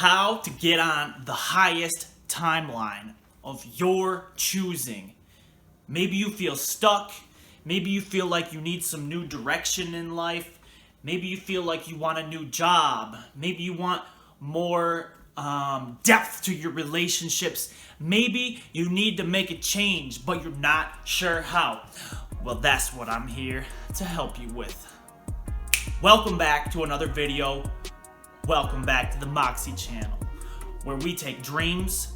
how to get on the highest timeline of your choosing. Maybe you feel stuck. Maybe you feel like you need some new direction in life. Maybe you feel like you want a new job. Maybe you want more depth to your relationships. Maybe you need to make a change, but you're not sure how. Well, that's what I'm here to help you with. Welcome back to another video. Welcome back to the Moxie channel, where we take dreams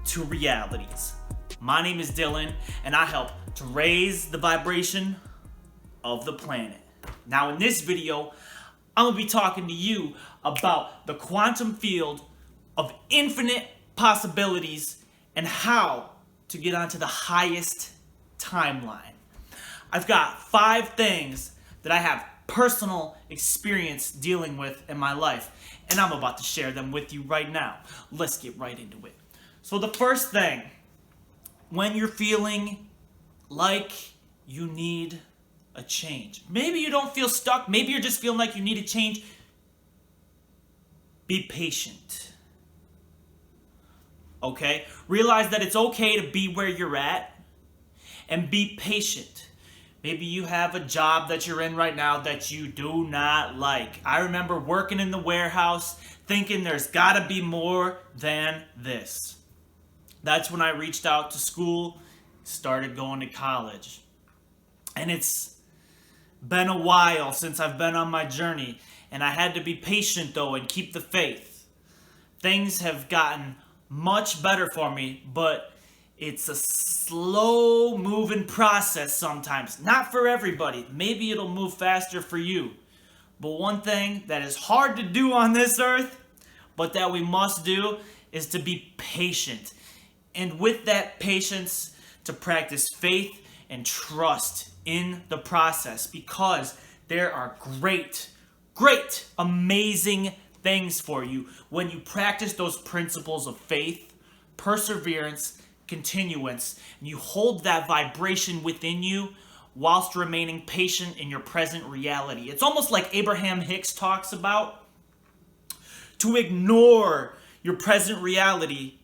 to realities. My name is Dylan, and I help to raise the vibration of the planet. Now, in this video, I'm going to be talking to you about the quantum field of infinite possibilities and how to get onto the highest timeline. I've got 5 things that I have personal experience dealing with in my life, and I'm about to share them with you right now. Let's get right into it. So the first thing, when you're feeling like you need a change, maybe you don't feel stuck, maybe you're just feeling like you need a change, be patient. Okay? Realize that it's okay to be where you're at and be patient. Maybe you have a job that you're in right now that you do not like. I remember working in the warehouse thinking there's gotta be more than this. That's when I reached out to school, started going to college. And it's been a while since I've been on my journey, and I had to be patient though and keep the faith. Things have gotten much better for me, but it's a slow moving process sometimes. Not for everybody. Maybe it'll move faster for you. But one thing that is hard to do on this earth, but that we must do, is to be patient. And with that patience, to practice faith and trust in the process, because there are great, amazing things for you when you practice those principles of faith, perseverance, continuance, and you hold that vibration within you whilst remaining patient in your present reality. It's almost like Abraham Hicks talks about, to ignore your present reality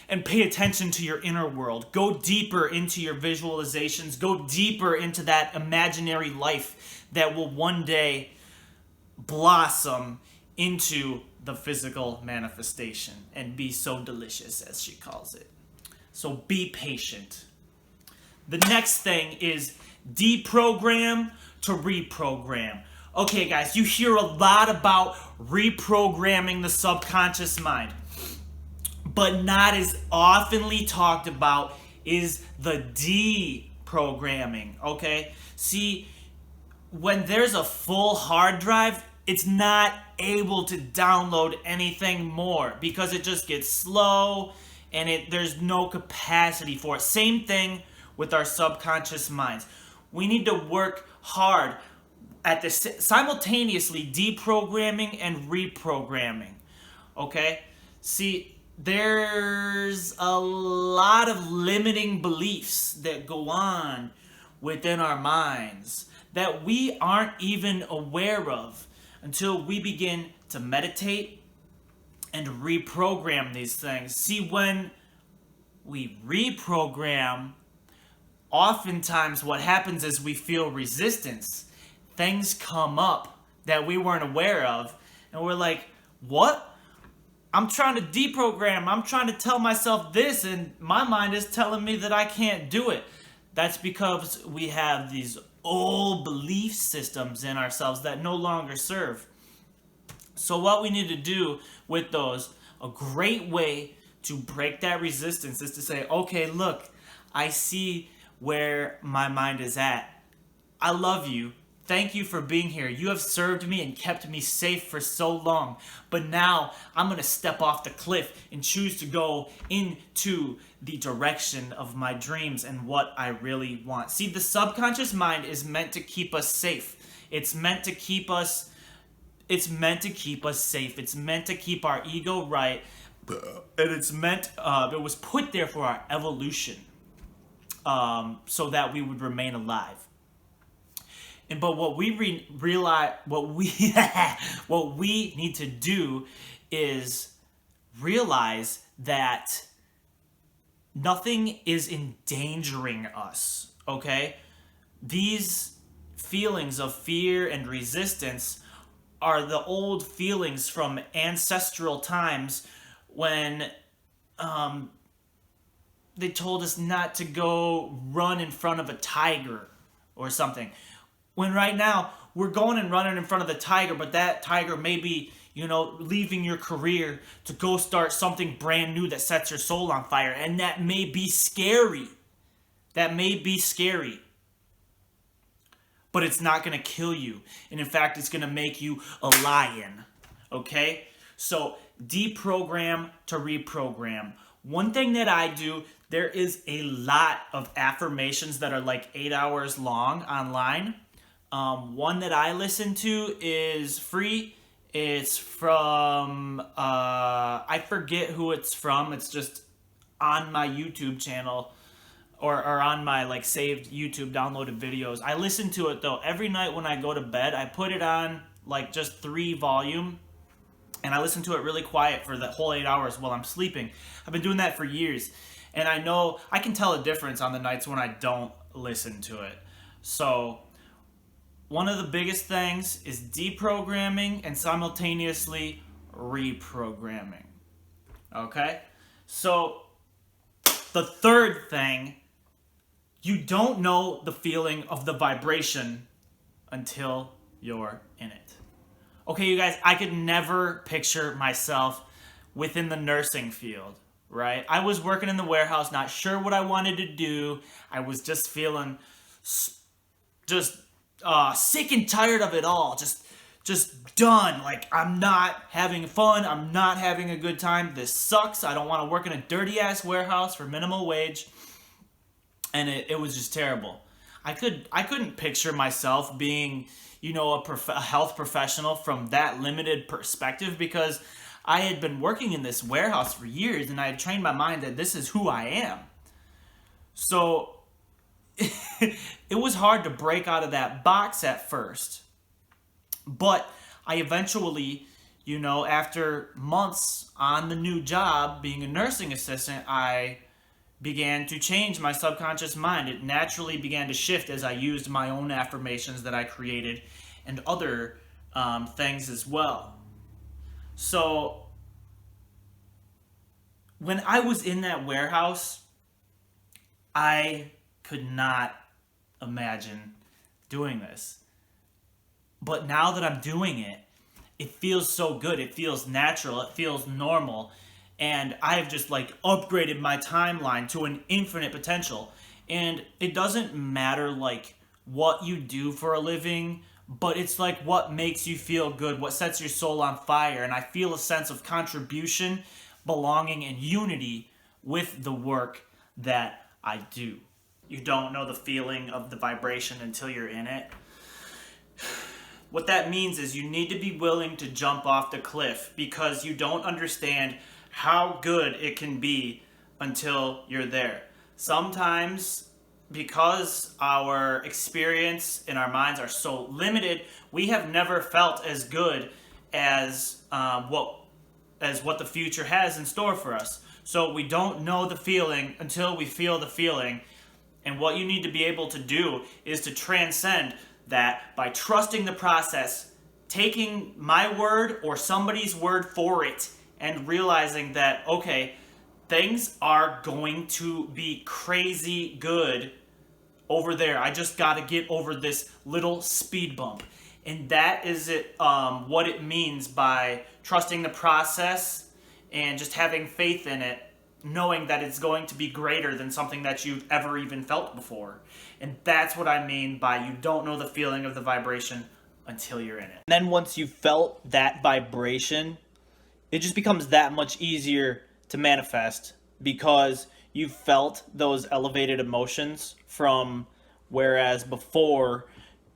and pay attention to your inner world. Go deeper into your visualizations. Go deeper into that imaginary life that will one day blossom into the physical manifestation and be so delicious, as she calls it. So be patient. The next thing is deprogram to reprogram. Okay, guys, you hear a lot about reprogramming the subconscious mind, but not as oftenly talked about is the deprogramming, okay? See, when there's a full hard drive, it's not able to download anything more because it just gets slow and there's no capacity for it. Same thing with our subconscious minds. We need to work hard at the simultaneously deprogramming and reprogramming. Okay? See, there's a lot of limiting beliefs that go on within our minds that we aren't even aware of until we begin to meditate and reprogram these things. See, when we reprogram, oftentimes what happens is we feel resistance. Things come up that we weren't aware of, and we're like, what? I'm trying to deprogram. I'm trying to tell myself this, and my mind is telling me that I can't do it. That's because we have these old belief systems in ourselves that no longer serve. So what we need to do with those, a great way to break that resistance is to say, okay, look, I see where my mind is at. I love you. Thank you for being here. You have served me and kept me safe for so long. But now I'm going to step off the cliff and choose to go into the direction of my dreams and what I really want. See, the subconscious mind is meant to keep us safe. It's meant to keep us safe. It's meant to keep our ego right. And it's meant, it was put there for our evolution, so that we would remain alive. But what we realize, what we need to do is realize that nothing is endangering us, okay? These feelings of fear and resistance are the old feelings from ancestral times when they told us not to go run in front of a tiger or something. When right now we're going and running in front of the tiger, but that tiger may be, leaving your career to go start something brand new that sets your soul on fire. And that may be scary. That may be scary. But it's not going to kill you. And in fact, it's going to make you a lion. Okay? So, deprogram to reprogram. One thing that I do, there is a lot of affirmations that are like 8 hours long online. One that I listen to is free. It's from, I forget who it's from. It's just on my YouTube channel or on my saved YouTube downloaded videos. I listen to it though every night when I go to bed. I put it on just 3 volume. And I listen to it really quiet for the whole 8 hours while I'm sleeping. I've been doing that for years. And I know I can tell a difference on the nights when I don't listen to it. So one of the biggest things is deprogramming and simultaneously reprogramming. Okay? So the third thing, you don't know the feeling of the vibration until you're in it. Okay, you guys, I could never picture myself within the nursing field, right? I was working in the warehouse, not sure what I wanted to do. I was just feeling sick and tired of it all. Just done. I'm not having fun. I'm not having a good time. This sucks. I don't want to work in a dirty-ass warehouse for minimum wage. And it was just terrible. I couldn't picture myself being a health professional from that limited perspective, because I had been working in this warehouse for years and I had trained my mind that this is who I am. So it was hard to break out of that box at first. But I eventually, after months on the new job being a nursing assistant, I began to change my subconscious mind. It naturally began to shift as I used my own affirmations that I created and other things as well. So when I was in that warehouse, I could not imagine doing this. But now that I'm doing it, it feels so good. It feels natural. It feels normal. And I've just upgraded my timeline to an infinite potential. And it doesn't matter what you do for a living, but it's what makes you feel good, what sets your soul on fire. And I feel a sense of contribution, belonging, and unity with the work that I do. You don't know the feeling of the vibration until you're in it. What that means is you need to be willing to jump off the cliff, because you don't understand how good it can be until you're there. Sometimes, because our experience and our minds are so limited, we have never felt as good as what the future has in store for us. So we don't know the feeling until we feel the feeling. And what you need to be able to do is to transcend that by trusting the process, taking my word or somebody's word for it, and realizing that, okay, things are going to be crazy good over there. I just got to get over this little speed bump. And that is what it means by trusting the process and just having faith in it, knowing that it's going to be greater than something that you've ever even felt before. And that's what I mean by you don't know the feeling of the vibration until you're in it. And then once you felt that vibration, it just becomes that much easier to manifest, because you felt those elevated emotions from whereas before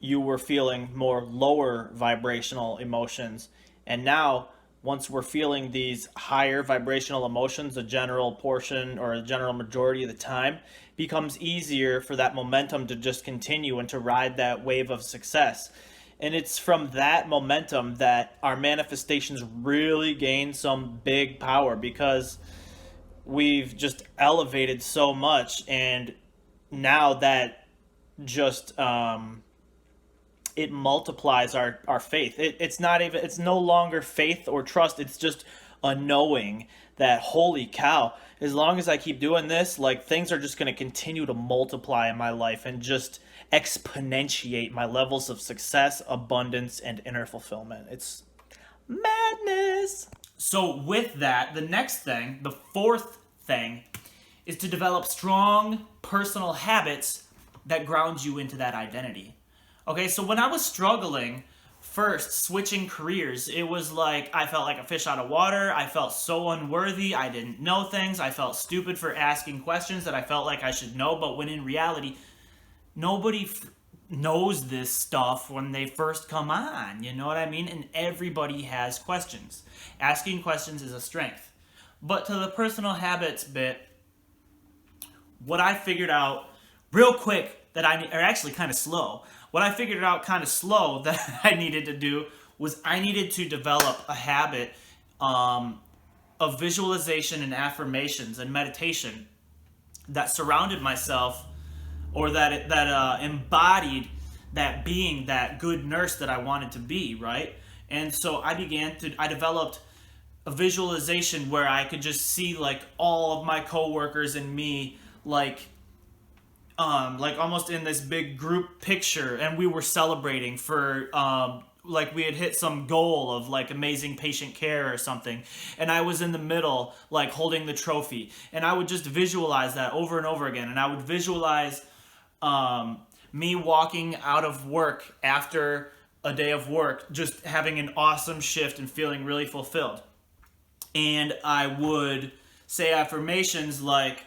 you were feeling more lower vibrational emotions. And now, once we're feeling these higher vibrational emotions, a general portion or a general majority of the time, becomes easier for that momentum to just continue and to ride that wave of success. And it's from that momentum that our manifestations really gain some big power, because we've just elevated so much. And now that just it multiplies our faith. It's not even, it's no longer faith or trust. It's just a knowing that, holy cow, as long as I keep doing this, like, things are just going to continue to multiply in my life and just exponentiate my levels of success, abundance, and inner fulfillment. It's madness. So with that, the next thing, the fourth thing, is to develop strong personal habits that ground you into that identity. Okay, so when I was struggling first switching careers, it was like I felt like a fish out of water. I felt so unworthy. I didn't know things. I felt stupid for asking questions that I felt like I should know, but when in reality, nobody knows this stuff when they first come on, you know what I mean? And everybody has questions. Asking questions is a strength. But to the personal habits bit, what I figured out real quick that or actually kind of slow, what I figured out kind of slow that I needed to do was I needed to develop a habit of visualization and affirmations and meditation that surrounded myself, or that embodied that being, that good nurse that I wanted to be, right? And so I developed a visualization where I could just see like all of my coworkers and me, like almost in this big group picture, and we were celebrating for like we had hit some goal of like amazing patient care or something, and I was in the middle like holding the trophy, and I would just visualize that over and over again, and I would visualize me walking out of work after a day of work, just having an awesome shift and feeling really fulfilled. And I would say affirmations like,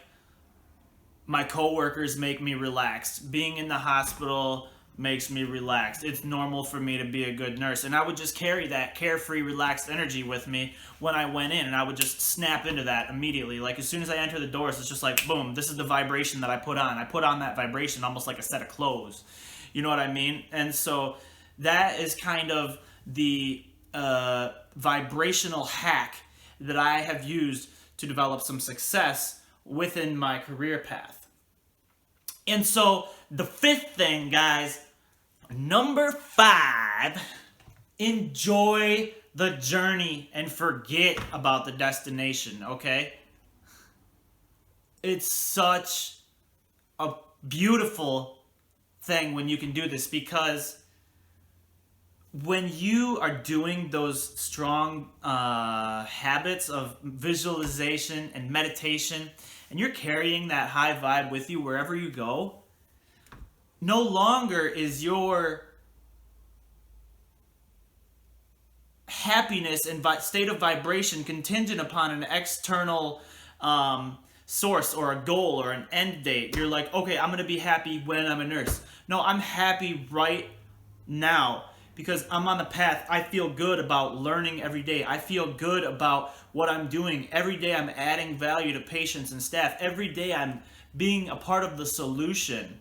my coworkers make me relaxed. Being in the hospital makes me relaxed. It's normal for me to be a good nurse. And I would just carry that carefree, relaxed energy with me when I went in, and I would just snap into that immediately. Like, as soon as I enter the doors, it's just like, boom, this is the vibration that I put on. I put on that vibration almost like a set of clothes. You know what I mean? And so that is kind of the vibrational hack that I have used to develop some success within my career path. And so the fifth thing, guys, number 5, enjoy the journey and forget about the destination, okay? It's such a beautiful thing when you can do this, because when you are doing those strong habits of visualization and meditation, and you're carrying that high vibe with you wherever you go, no longer is your happiness and state of vibration contingent upon an external source or a goal or an end date. You're like, okay, I'm going to be happy when I'm a nurse. No, I'm happy right now, because I'm on the path. I feel good about learning every day. I feel good about what I'm doing. Every day I'm adding value to patients and staff. Every day I'm being a part of the solution.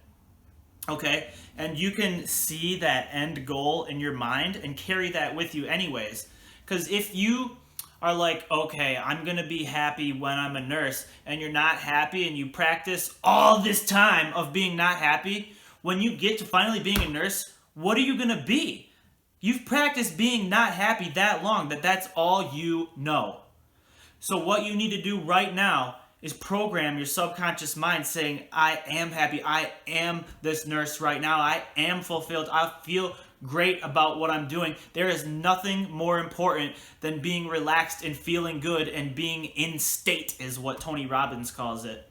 Okay? And you can see that end goal in your mind and carry that with you anyways. Because if you are like, okay, I'm going to be happy when I'm a nurse, and you're not happy, and you practice all this time of being not happy, when you get to finally being a nurse, what are you going to be? You've practiced being not happy that long that that's all you know. So what you need to do right now is program your subconscious mind saying, I am happy. I am this nurse right now. I am fulfilled. I feel great about what I'm doing. There is nothing more important than being relaxed and feeling good and being in state, is what Tony Robbins calls it.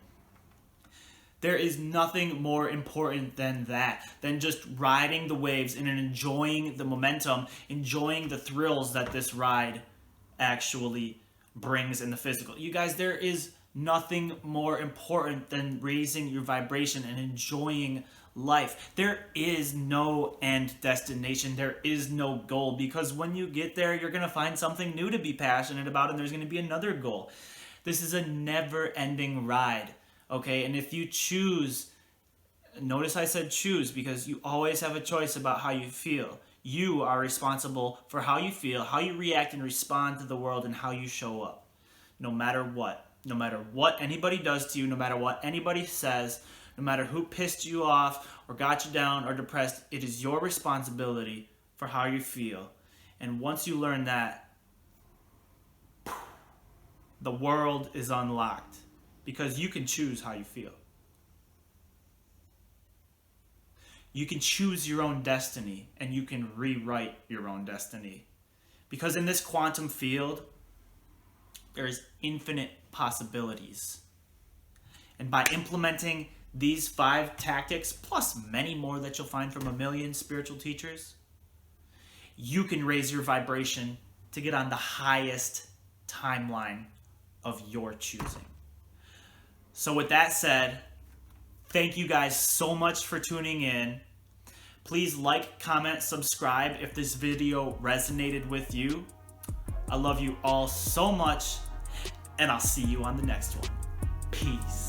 There is nothing more important than that, than just riding the waves and enjoying the momentum, enjoying the thrills that this ride actually brings in the physical. You guys, there is nothing more important than raising your vibration and enjoying life. There is no end destination. There is no goal, because when you get there, you're going to find something new to be passionate about, and there's going to be another goal. This is a never-ending ride. Okay, and if you choose, notice I said choose, because you always have a choice about how you feel. You are responsible for how you feel, how you react and respond to the world, and how you show up. No matter what. No matter what anybody does to you, no matter what anybody says, no matter who pissed you off or got you down or depressed, it is your responsibility for how you feel. And once you learn that, the world is unlocked because you can choose how you feel. You can choose your own destiny and you can rewrite your own destiny. Because in this quantum field, there is infinite possibilities. And by implementing these 5 tactics, plus many more that you'll find from a million spiritual teachers, you can raise your vibration to get on the highest timeline of your choosing. So with that said, thank you guys so much for tuning in. Please like, comment, subscribe if this video resonated with you. I love you all so much, and I'll see you on the next one. Peace.